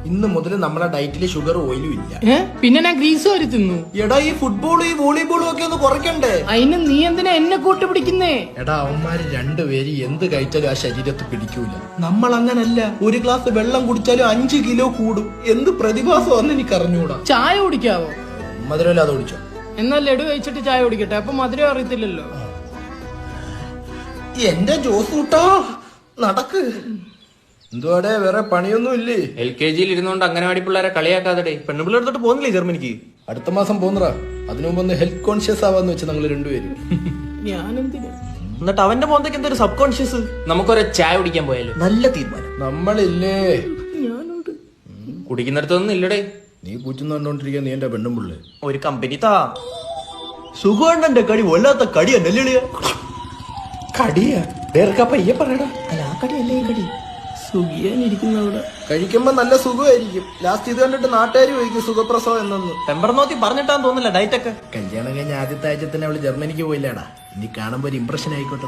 ഇന്ന് മുതൽ നമ്മളെ ഡയറ്റില് ഷുഗർ ഓയിലും ഇല്ല. പിന്നെ ഞാൻ ഗ്രീസ് വരെ തിന്നു. എടാ ഈ ഫുട്ബോളും ഈ വോളിബോളും ഒക്കെ ഒന്ന് കുറയ്ക്കണ്ടേ? അതിന് നീ എന്തിനാ എന്നെ കൂട്ടുപിടിക്കുന്നേ? എടാ അവന്മാര് രണ്ടുപേര് എന്ത് കഴിച്ചാലും ആ ശരീരത്ത് പിടിക്കൂല. നമ്മൾ അങ്ങനല്ല. ഒരു ഗ്ലാസ് വെള്ളം കുടിച്ചാലും 5 കിലോ കൂടും. എന്ത് പ്രതിഭാസമാണെന്ന് എനിക്ക് അറിഞ്ഞൂടാ. ചായ കുടിക്കാവോ? മധുരമില്ലാതെ കുടിച്ചോ. എന്നാൽ ലഡു കഴിച്ചിട്ട് ചായ കുടിക്കട്ടെ, അപ്പൊ മധുരം അറിയത്തില്ലല്ലോ. എന്റെ ജോസ് കൂട്ടാ നടക്ക്. എന്തുവാടെ വേറെ പണിയൊന്നും ഇല്ലേ? LKG ഇരുന്നോണ്ട് അംഗനവാടി പിള്ളേരെ കളിയാക്കാതെ പെണ്ണുപിള്ളേർ എടുത്തിട്ട് പോകുന്നില്ലേ ജർമ്മനിക്ക്? അടുത്ത മാസം പോന്നറാ. അതിനു മുമ്പ് ഒന്ന് ഹെൽത്ത് കോൺഷ്യസ് ആവാന്ന് വെച്ച് ഞങ്ങൾ രണ്ടുപേരും. ഞാനെന്തിനാ? എന്നിട്ട് അവന്റെ മോന്തയ്ക്ക് എന്തൊരു സബ് കോൺഷ്യസ്. നമുക്കൊരു ചായ കുടിക്കാൻ പോയാലോ? നല്ല തീരുമാനം. നമ്മളില്ലേ ഞാനുണ്ട്. കുടിക്കുന്നിടത്തൊന്നും ഇല്ലടേ. നീ കൂച്ചുന്ന കണ്ടോണ്ടിരിക്കാൻ നീ എന്റെ പെണ്ണും പിള്ളേ. ഒരു കമ്പനി താ. സുഖമുണ്ടെ കടി വല്ലാത്ത കടിയാ നെല്ലിളിയ. കടിയാ പയ്യെ പറയടാ. അല്ല ആ കടിയല്ലേ ഈ കടി. സുഖിയാനിരിക്കുന്ന അവിടെ. കഴിക്കുമ്പോ നല്ല സുഖമായിരിക്കും. ലാസ്റ്റ് ഇത് കണ്ടിട്ട് നാട്ടുകാർ ചോദിക്കും സുഖപ്രസവം എന്നൊന്ന്. പെമ്പർനോത്തി പറഞ്ഞിട്ടാന്ന് തോന്നില്ല ഡയറ്റ് ഒക്കെ. കല്യാണം കഴിഞ്ഞ ആദ്യത്തെ ആഴ്ച തന്നെ അവള് ജർമ്മനിക്ക് പോയില്ലാടാ. ഇനി കാണുമ്പോ ഒരു ഇംപ്രഷൻ ആയിക്കോട്ടെ.